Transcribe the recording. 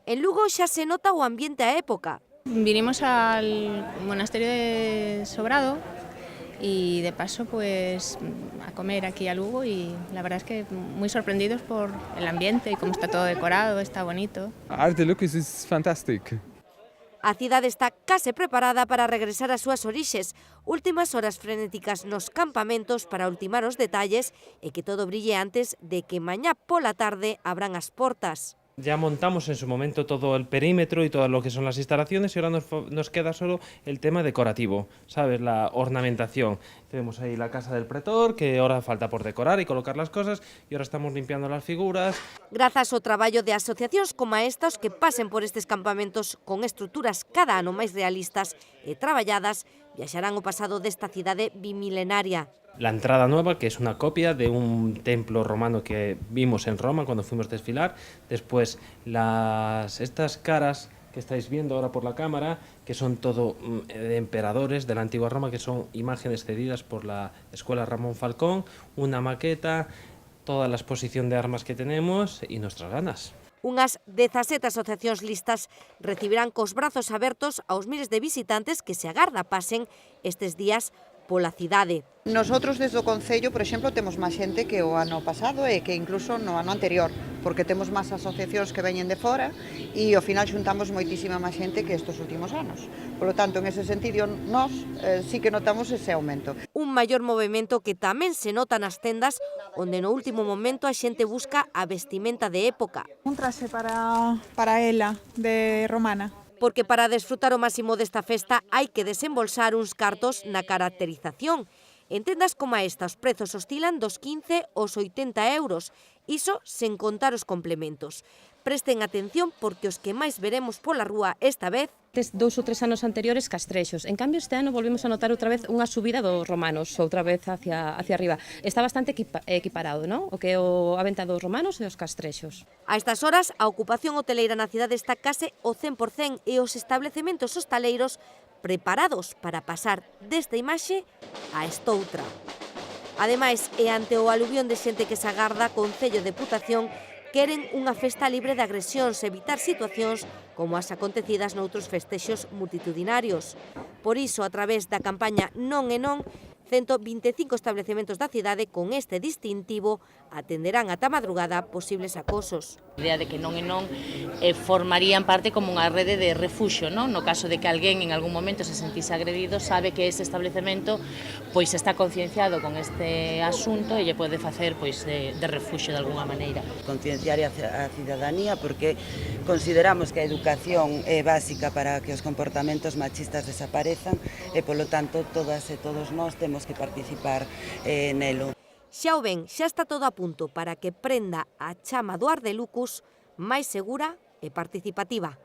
En Lugo xa se nota o ambiente a época. Vinimos al monasterio de Sobrado y de paso pues a comer aquí a Lugo y la verdad es que muy sorprendidos por el ambiente y cómo está todo decorado, está bonito. Arte Lucas es fantástico. A cidade está case preparada para regresar ás súas orixes. Últimas horas frenéticas nos campamentos para ultimar os detalles e que todo brille antes de que mañá pola tarde abran as portas. Ya montamos en su momento todo el perímetro y todo lo que son las instalaciones y ahora nos queda solo el tema decorativo, ¿sabes? La ornamentación. Tenemos ahí la casa del pretor, que ahora falta por decorar y colocar las cosas, y ahora estamos limpiando las figuras. Grazas ao traballo de asociacións como estas que pasen por estes campamentos con estruturas cada ano máis realistas e traballadas, viaxarán o pasado desta cidade bimilenaria. La entrada nueva, que es una copia de un templo romano que vimos en Roma cuando fuimos a desfilar. Después estas caras que estáis viendo ahora por la cámara, que son todo de emperadores de la antigua Roma, que son imágenes cedidas por la Escuela Ramón Falcón, una maqueta, toda la exposición de armas que tenemos y nuestras ganas. Unhas 17 asociacións listas recibirán cos brazos abertos aos miles de visitantes que se agarda pasen estes días pola cidade. Nosotros desde o Concello, por exemplo, temos máis xente que o ano pasado e que incluso no ano anterior, porque temos máis asociacións que veñen de fora e ao final xuntamos moitísima máis xente que estes últimos anos. Por lo tanto, en ese sentido, nós sí que notamos ese aumento. Un maior movimento que tamén se nota nas tendas, onde no último momento a xente busca a vestimenta de época. Un traxe para ela, de romana. Porque para desfrutar o máximo desta festa hai que desembolsar uns cartos na caracterización. En tendas como esta, os prezos oscilan dos 15 aos 80 euros, iso sen contar os complementos. Presten atención porque os que máis veremos pola rúa esta vez 2 ou 3 anos anteriores castrexos. En cambio, este ano volvemos a notar outra vez unha subida dos romanos, outra vez hacia arriba. Está bastante equiparado, non? O que é a venta dos romanos e os castrexos. A estas horas, a ocupación hoteleira na cidade está case o 100% e os establecementos hostaleiros preparados para pasar desta imaxe a estoutra. Ademais, e ante o aluvión de xente que se agarda, Concello e Deputación queren unha festa libre de agresións e evitar situacións como as acontecidas noutros festexos multitudinarios. Por iso, a través da campaña Non é Non, 125 establecementos da cidade con este distintivo atenderán ata madrugada posibles acosos. A idea de que Non é Non formarían parte como unha rede de refuxio, non? No caso de que alguén en algún momento se sentise agredido, sabe que ese establecemento pois está concienciado con este asunto e lle pode facer pois de refuxio de alguna maneira. Concienciar a cidadanía porque consideramos que a educación é básica para que os comportamentos machistas desaparezan e, polo tanto, todas e todos nós temos que participar nelo. Xa o ven, xa está todo a punto para que prenda a chama do Ardelucus máis segura e participativa.